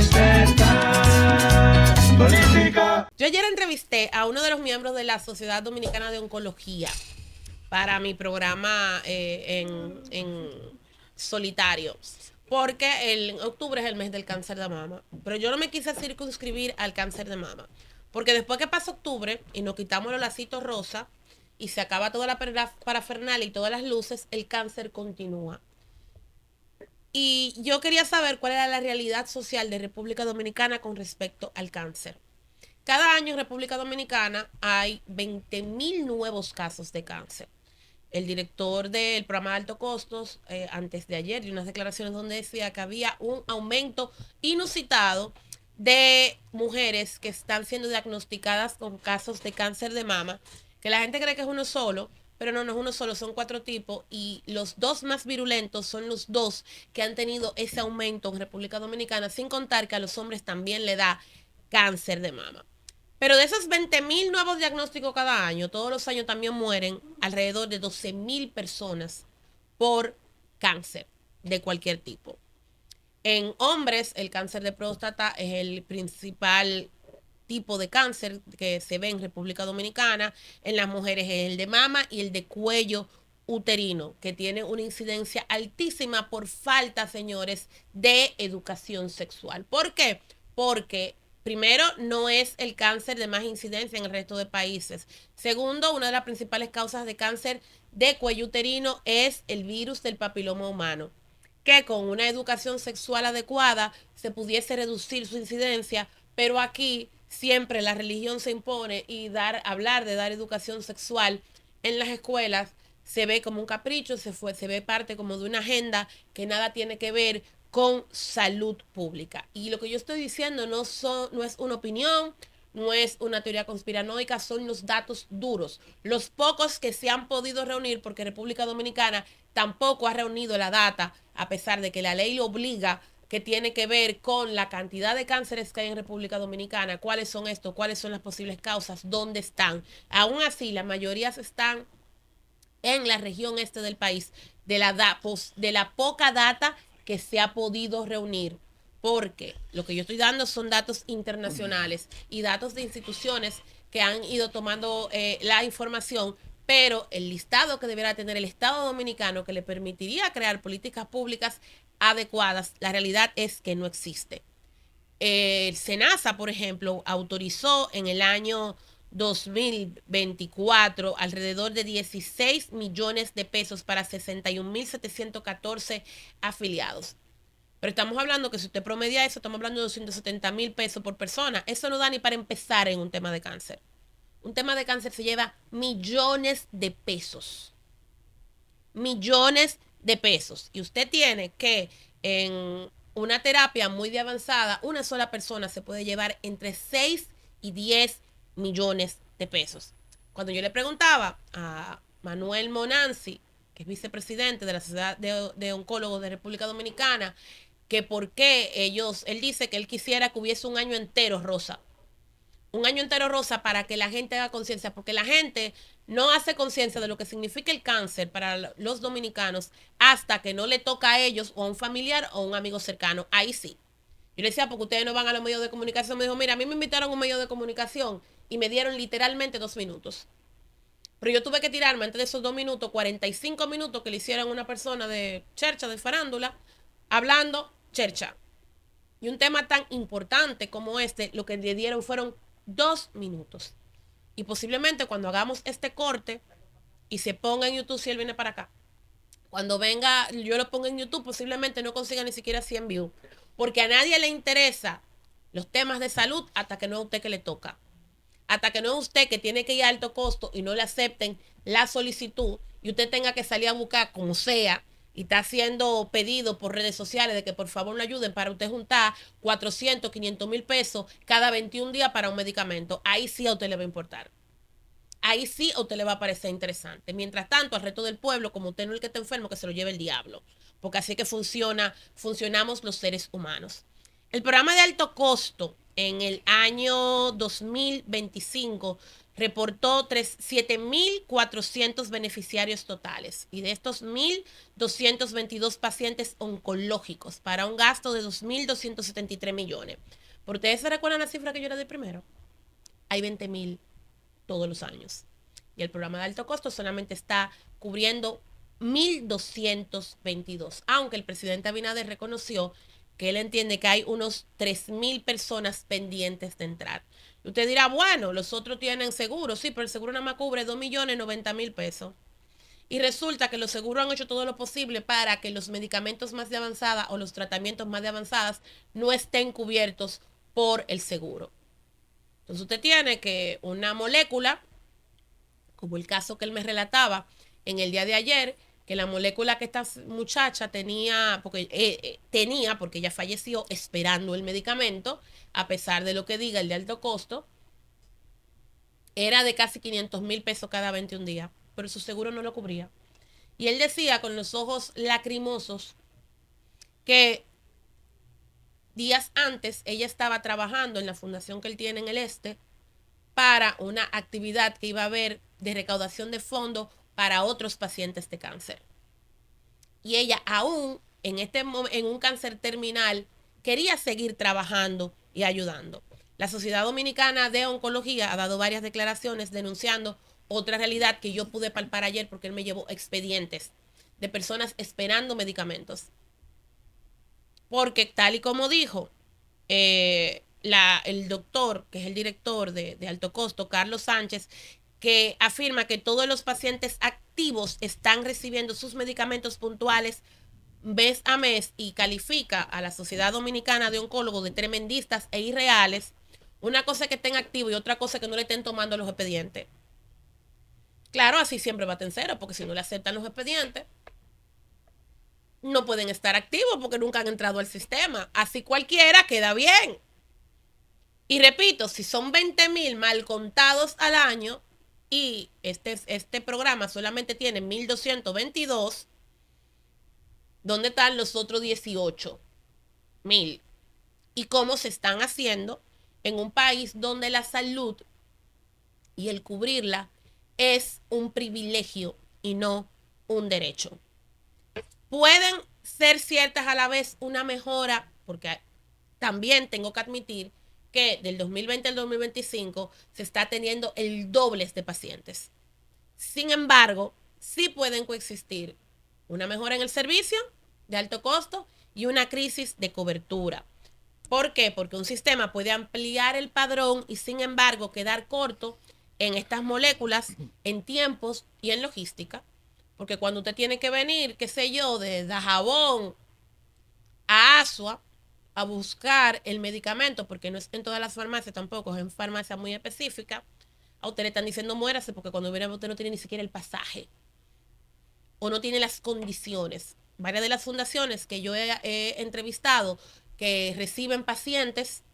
Despertar político. Yo ayer entrevisté a uno de los miembros de la Sociedad Dominicana de Oncología para mi programa en solitario, porque el octubre es el mes del cáncer de mama, pero yo no me quise circunscribir al cáncer de mama, porque después que pasa octubre y nos quitamos los lacitos rosa y se acaba toda la parafernalia y todas las luces, el cáncer continúa. Y yo quería saber cuál era la realidad social de República Dominicana con respecto al cáncer. Cada año en República Dominicana hay 20.000 nuevos casos de cáncer. El director del programa de alto costos, antes de ayer, dio unas declaraciones donde decía que había un aumento inusitado de mujeres que están siendo diagnosticadas con casos de cáncer de mama, que la gente cree que es uno solo, pero no, no es uno solo, son 4 tipos y los 2 más virulentos son los 2 que han tenido ese aumento en República Dominicana, sin contar que a los hombres también le da cáncer de mama. Pero de esos 20.000 nuevos diagnósticos cada año, todos los años también mueren alrededor de 12.000 personas por cáncer de cualquier tipo. En hombres, el cáncer de próstata es el principal tipo de cáncer que se ve en República Dominicana. En las mujeres es el de mama y el de cuello uterino, que tiene una incidencia altísima por falta, señores, de educación sexual. ¿Por qué? Porque primero, no es el cáncer de más incidencia en el resto de países. Segundo, una de las principales causas de cáncer de cuello uterino es el virus del papiloma humano, que con una educación sexual adecuada se pudiese reducir su incidencia, pero aquí siempre la religión se impone y hablar de dar educación sexual en las escuelas se ve como un capricho, se ve parte como de una agenda que nada tiene que ver con salud pública. Y lo que yo estoy diciendo no es una opinión, no es una teoría conspiranoica, son los datos duros. Los pocos que se han podido reunir, porque República Dominicana tampoco ha reunido la data, a pesar de que la ley lo obliga, que tiene que ver con la cantidad de cánceres que hay en República Dominicana, cuáles son estos, cuáles son las posibles causas, dónde están. Aún así, la mayoría están en la región este del país, de la poca data que se ha podido reunir, porque lo que yo estoy dando son datos internacionales y datos de instituciones que han ido tomando la información, pero el listado que deberá tener el Estado Dominicano que le permitiría crear políticas públicas adecuadas, la realidad es que no existe. El SENASA, por ejemplo, autorizó en el año 2024 alrededor de 16 millones de pesos para 61.714 afiliados. Pero estamos hablando que si usted promedia eso, estamos hablando de 270.000 pesos por persona. Eso no da ni para empezar en un tema de cáncer. Un tema de cáncer se lleva millones de pesos. Millones de pesos. Y usted tiene que en una terapia muy de avanzada, una sola persona se puede llevar entre 6 y 10 millones de pesos. Cuando yo le preguntaba a Manuel Monanzi, que es vicepresidente de la Sociedad de Oncólogos de República Dominicana, que por qué él dice que él quisiera que hubiese un año entero rosa. Un año entero rosa para que la gente haga conciencia, porque la gente no hace conciencia de lo que significa el cáncer para los dominicanos hasta que no le toca a ellos o a un familiar o a un amigo cercano. Ahí sí. Yo le decía, porque ustedes no van a los medios de comunicación. Me dijo, mira, a mí me invitaron a un medio de comunicación y me dieron literalmente 2 minutos. Pero yo tuve que tirarme antes de esos 2 minutos, 45 minutos que le hicieron a una persona de chercha, de farándula, hablando chercha. Y un tema tan importante como este, lo que le dieron fueron 2 minutos. Y posiblemente cuando hagamos este corte y se ponga en YouTube, si él viene para acá, cuando venga, yo lo pongo en YouTube, posiblemente no consiga ni siquiera 100 views. Porque a nadie le interesa los temas de salud hasta que no es usted que le toca. Hasta que no es usted que tiene que ir a alto costo y no le acepten la solicitud y usted tenga que salir a buscar como sea y está haciendo pedido por redes sociales de que por favor le ayuden para usted juntar 400, 500 mil pesos cada 21 días para un medicamento. Ahí sí a usted le va a importar. Ahí sí a usted le va a parecer interesante. Mientras tanto, al resto del pueblo, como usted no es el que está enfermo, que se lo lleve el diablo. Porque así que funcionamos los seres humanos. El programa de alto costo en el año 2025 reportó 7.400 beneficiarios totales y de estos 1.222 pacientes oncológicos para un gasto de 2.273 millones. ¿Por ustedes se recuerdan la cifra que yo era de primero? Hay 20.000 todos los años. Y el programa de alto costo solamente está cubriendo 1.222, aunque el presidente Abinader reconoció que él entiende que hay unos 3.000 personas pendientes de entrar. Y usted dirá, bueno, los otros tienen seguro, sí, pero el seguro nada más cubre 2.090.000 pesos. Y resulta que los seguros han hecho todo lo posible para que los medicamentos más de avanzada o los tratamientos más de avanzadas no estén cubiertos por el seguro. Entonces usted tiene que una molécula, como el caso que él me relataba en el día de ayer, que la molécula que esta muchacha tenía, porque ella falleció esperando el medicamento, a pesar de lo que diga el de alto costo, era de casi 500.000 pesos cada 21 días, pero su seguro no lo cubría. Y él decía con los ojos lacrimosos que días antes ella estaba trabajando en la fundación que él tiene en el este para una actividad que iba a haber de recaudación de fondos para otros pacientes de cáncer. Y ella aún en un cáncer terminal quería seguir trabajando y ayudando. La Sociedad Dominicana de Oncología ha dado varias declaraciones denunciando otra realidad que yo pude palpar ayer porque él me llevó expedientes de personas esperando medicamentos. Porque tal y como dijo el doctor, que es el director de alto costo, Carlos Sánchez, que afirma que todos los pacientes activos están recibiendo sus medicamentos puntuales mes a mes y califica a la Sociedad Dominicana de Oncólogos de tremendistas e irreales. Una cosa es que estén activos y otra cosa es que no le estén tomando los expedientes. Claro, así siempre va a tener cero, porque si no le aceptan los expedientes, no pueden estar activos porque nunca han entrado al sistema. Así cualquiera queda bien. Y repito, si son 20.000 mal contados al año y este programa solamente tiene 1.222, ¿dónde están los otros 18.000? ¿Y cómo se están haciendo en un país donde la salud y el cubrirla es un privilegio y no un derecho? Pueden ser ciertas a la vez una mejora, porque también tengo que admitir que del 2020 al 2025 se está teniendo el doble de pacientes. Sin embargo, sí pueden coexistir una mejora en el servicio de alto costo y una crisis de cobertura. ¿Por qué? Porque un sistema puede ampliar el padrón y sin embargo quedar corto en estas moléculas, en tiempos y en logística. Porque cuando usted tiene que venir, qué sé yo, de Dajabón a Asua a buscar el medicamento, porque no es en todas las farmacias tampoco, es en farmacias muy específicas, a usted le están diciendo muérase porque cuando viene usted no tiene ni siquiera el pasaje o no tiene las condiciones. Varias de las fundaciones que yo he entrevistado que reciben pacientes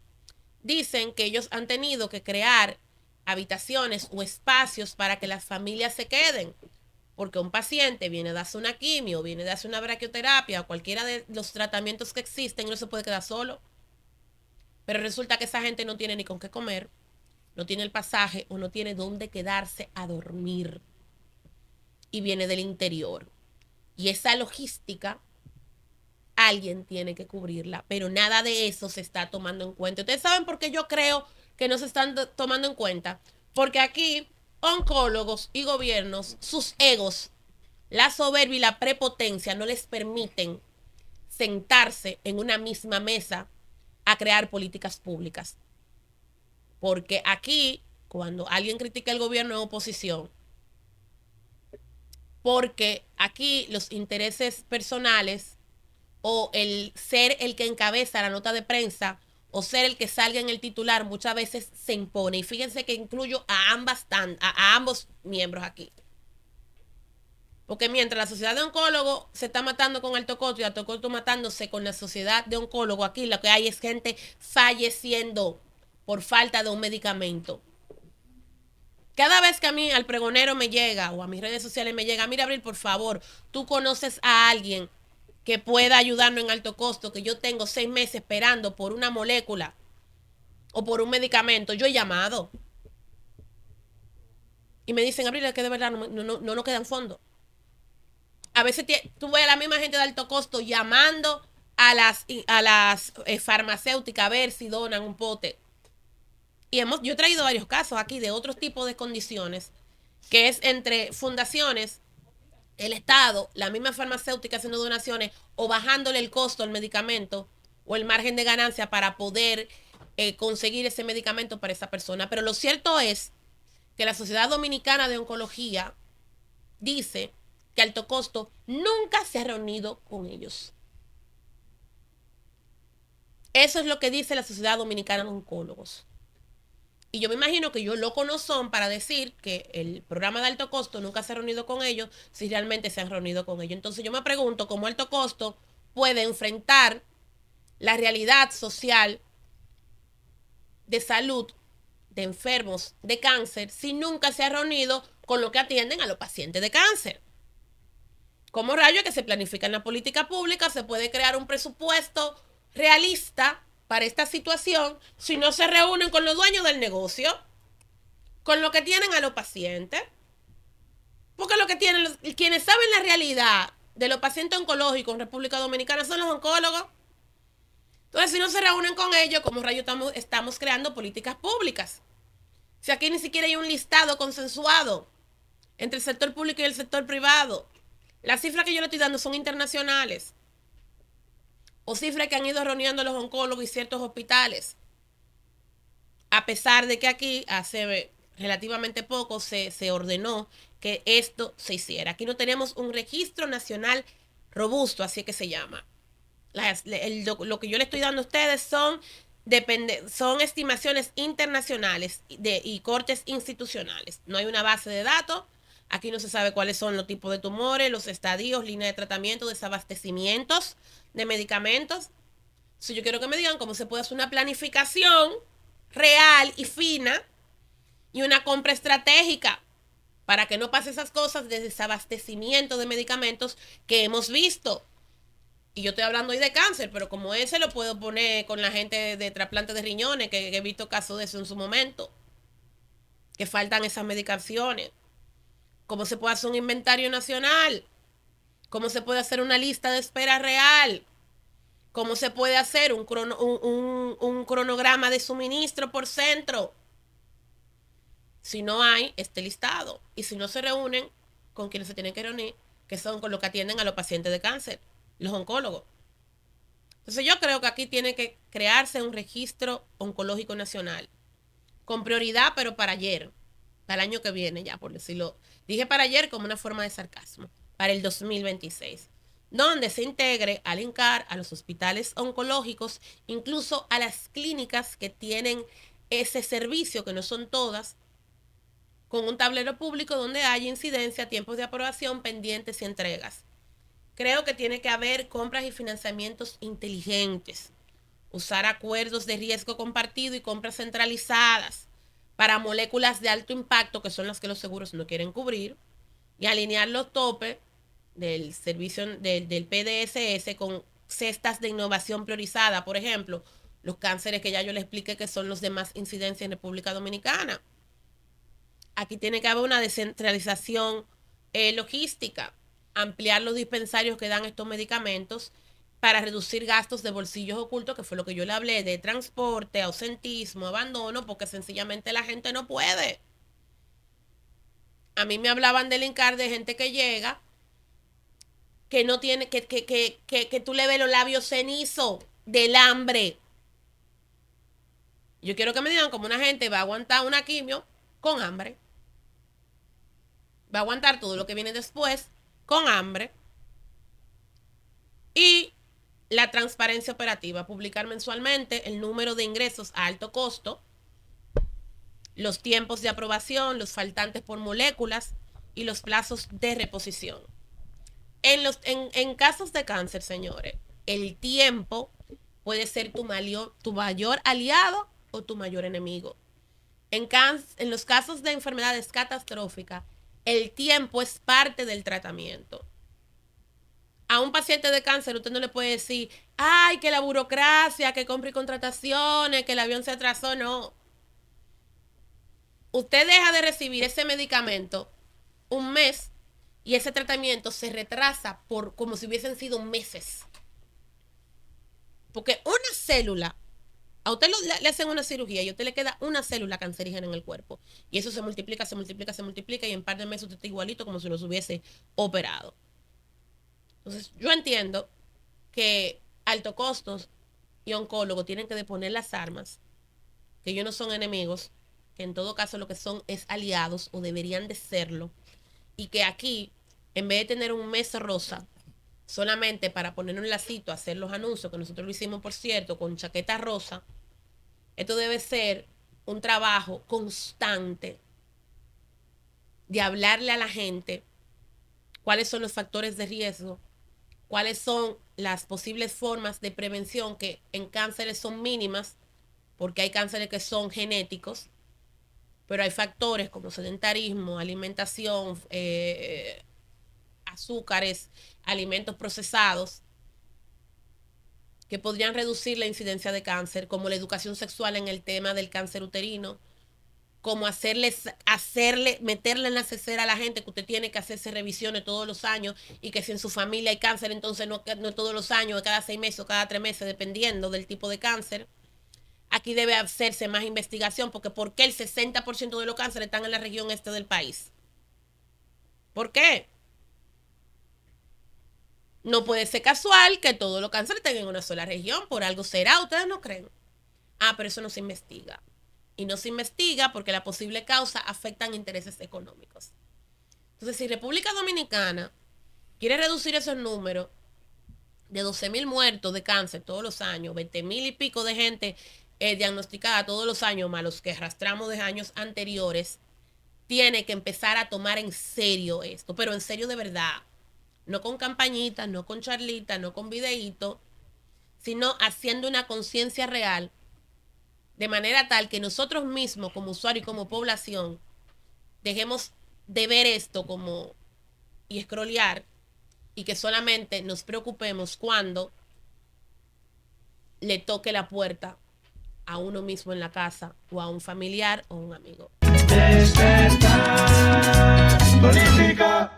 dicen que ellos han tenido que crear habitaciones o espacios para que las familias se queden. Porque un paciente viene a darse una quimio, viene a darse una braquioterapia, cualquiera de los tratamientos que existen, y no se puede quedar solo. Pero resulta que esa gente no tiene ni con qué comer, no tiene el pasaje o no tiene dónde quedarse a dormir. Y viene del interior. Y esa logística, alguien tiene que cubrirla, pero nada de eso se está tomando en cuenta. ¿Ustedes saben por qué yo creo que no se están tomando en cuenta? Porque aquí oncólogos y gobiernos, sus egos, la soberbia y la prepotencia no les permiten sentarse en una misma mesa a crear políticas públicas. Porque aquí, cuando alguien critica el gobierno en oposición, porque aquí los intereses personales o el ser el que encabeza la nota de prensa o ser el que salga en el titular muchas veces se impone. Y fíjense que incluyo a ambos miembros aquí. Porque mientras la sociedad de oncólogos se está matando con alto costo y alto costo matándose con la sociedad de oncólogos, aquí lo que hay es gente falleciendo por falta de un medicamento. Cada vez que a mí al pregonero me llega o a mis redes sociales me llega, mira Abril, por favor, tú conoces a alguien que pueda ayudarnos en alto costo, que yo tengo 6 meses esperando por una molécula o por un medicamento, yo he llamado. Y me dicen, Abril, es que de verdad no nos quedan fondos. A veces tú ves a la misma gente de alto costo llamando a las farmacéuticas a ver si donan un pote. Y yo he traído varios casos aquí de otros tipos de condiciones, que es entre fundaciones, el Estado, la misma farmacéutica haciendo donaciones o bajándole el costo al medicamento o el margen de ganancia para poder conseguir ese medicamento para esa persona. Pero lo cierto es que la Sociedad Dominicana de Oncología dice que Alto Costo nunca se ha reunido con ellos. Eso es lo que dice la Sociedad Dominicana de Oncólogos. Y yo me imagino que ellos locos no son para decir que el programa de alto costo nunca se ha reunido con ellos si realmente se han reunido con ellos. Entonces yo me pregunto cómo alto costo puede enfrentar la realidad social de salud de enfermos de cáncer si nunca se ha reunido con lo que atienden a los pacientes de cáncer. ¿Cómo rayos que se planifica en la política pública? Se puede crear un presupuesto realista para esta situación si no se reúnen con los dueños del negocio, con lo que tienen a los pacientes. Porque lo que tienen, quienes saben la realidad de los pacientes oncológicos en República Dominicana son los oncólogos. Entonces, si no se reúnen con ellos, ¿cómo rayos estamos creando políticas públicas? Si aquí ni siquiera hay un listado consensuado entre el sector público y el sector privado. Las cifras que yo le estoy dando son internacionales. O cifras que han ido reuniendo los oncólogos y ciertos hospitales. A pesar de que aquí hace relativamente poco se ordenó que esto se hiciera. Aquí no tenemos un registro nacional robusto, así que se llama. Lo que yo le estoy dando a ustedes son estimaciones internacionales y cortes institucionales. No hay una base de datos. Aquí no se sabe cuáles son los tipos de tumores, los estadios, líneas de tratamiento, desabastecimientos de medicamentos. Si yo quiero que me digan cómo se puede hacer una planificación real y fina y una compra estratégica para que no pase esas cosas de desabastecimiento de medicamentos que hemos visto. Y yo estoy hablando hoy de cáncer, pero como ese lo puedo poner con la gente de trasplante de riñones, que he visto casos de eso en su momento, que faltan esas medicaciones. ¿Cómo se puede hacer un inventario nacional? ¿Cómo se puede hacer una lista de espera real? ¿Cómo se puede hacer un cronograma de suministro por centro? Si no hay este listado y si no se reúnen con quienes se tienen que reunir, que son con los que atienden a los pacientes de cáncer, los oncólogos. Entonces yo creo que aquí tiene que crearse un registro oncológico nacional con prioridad, pero para ayer, para el año que viene ya, por decirlo. Dije para ayer como una forma de sarcasmo, para el 2026, donde se integre al INCAR, a los hospitales oncológicos, incluso a las clínicas que tienen ese servicio, que no son todas, con un tablero público donde haya incidencia, tiempos de aprobación, pendientes y entregas. Creo que tiene que haber compras y financiamientos inteligentes, usar acuerdos de riesgo compartido y compras centralizadas para moléculas de alto impacto, que son las que los seguros no quieren cubrir, y alinear los topes del servicio del PDSS con cestas de innovación priorizada, por ejemplo, los cánceres que ya yo les expliqué que son los de más incidencia en República Dominicana. Aquí tiene que haber una descentralización logística, ampliar los dispensarios que dan estos medicamentos para reducir gastos de bolsillos ocultos, que fue lo que yo le hablé, de transporte, ausentismo, abandono, porque sencillamente la gente no puede. A mí me hablaban del INCAR de gente que llega, que no tiene, que tú le ves los labios cenizos del hambre. Yo quiero que me digan cómo una gente va a aguantar una quimio con hambre. Va a aguantar todo lo que viene después con hambre. Y la transparencia operativa, publicar mensualmente el número de ingresos a alto costo, los tiempos de aprobación, los faltantes por moléculas y los plazos de reposición. En casos de cáncer, señores, el tiempo puede ser tu mayor aliado o tu mayor enemigo. En los casos de enfermedades catastróficas, el tiempo es parte del tratamiento. A un paciente de cáncer usted no le puede decir, ay, que la burocracia, que compre contrataciones, que el avión se atrasó, no. usted deja de recibir ese medicamento un mes y ese tratamiento se retrasa por como si hubiesen sido meses. Porque una célula, a usted le hacen una cirugía y a usted le queda una célula cancerígena en el cuerpo. Y eso se multiplica, se multiplica, se multiplica y en par de meses usted está igualito como si los hubiese operado. Entonces, yo entiendo que alto costos y oncólogos tienen que deponer las armas, que ellos no son enemigos, que en todo caso lo que son es aliados o deberían de serlo, y que aquí, en vez de tener un mes rosa, solamente para poner un lacito, hacer los anuncios, que nosotros lo hicimos, por cierto, con chaqueta rosa, esto debe ser un trabajo constante de hablarle a la gente cuáles son los factores de riesgo, cuáles son las posibles formas de prevención que en cánceres son mínimas, porque hay cánceres que son genéticos, pero hay factores como sedentarismo, alimentación, azúcares, alimentos procesados, que podrían reducir la incidencia de cáncer, como la educación sexual en el tema del cáncer uterino, como meterle en la cesera a la gente que usted tiene que hacerse revisiones todos los años y que si en su familia hay cáncer, entonces no todos los años, cada 6 meses o cada 3 meses, dependiendo del tipo de cáncer. Aquí debe hacerse más investigación, porque ¿por qué el 60% de los cánceres están en la región este del país? ¿Por qué? No puede ser casual que todos los cánceres estén en una sola región, por algo será, ¿ustedes no creen? Ah, pero eso no se investiga. Y no se investiga porque la posible causa afectan intereses económicos. Entonces, si República Dominicana quiere reducir esos números de 12,000 muertos de cáncer todos los años, 20,000 y pico de gente diagnosticada todos los años, más los que arrastramos de años anteriores, tiene que empezar a tomar en serio esto, pero en serio de verdad. No con campañitas, no con charlitas, no con videitos, sino haciendo una conciencia real, de manera tal que nosotros mismos como usuarios y como población dejemos de ver esto como y scrollear, y que solamente nos preocupemos cuando le toque la puerta a uno mismo en la casa o a un familiar o un amigo. Despertar. Política.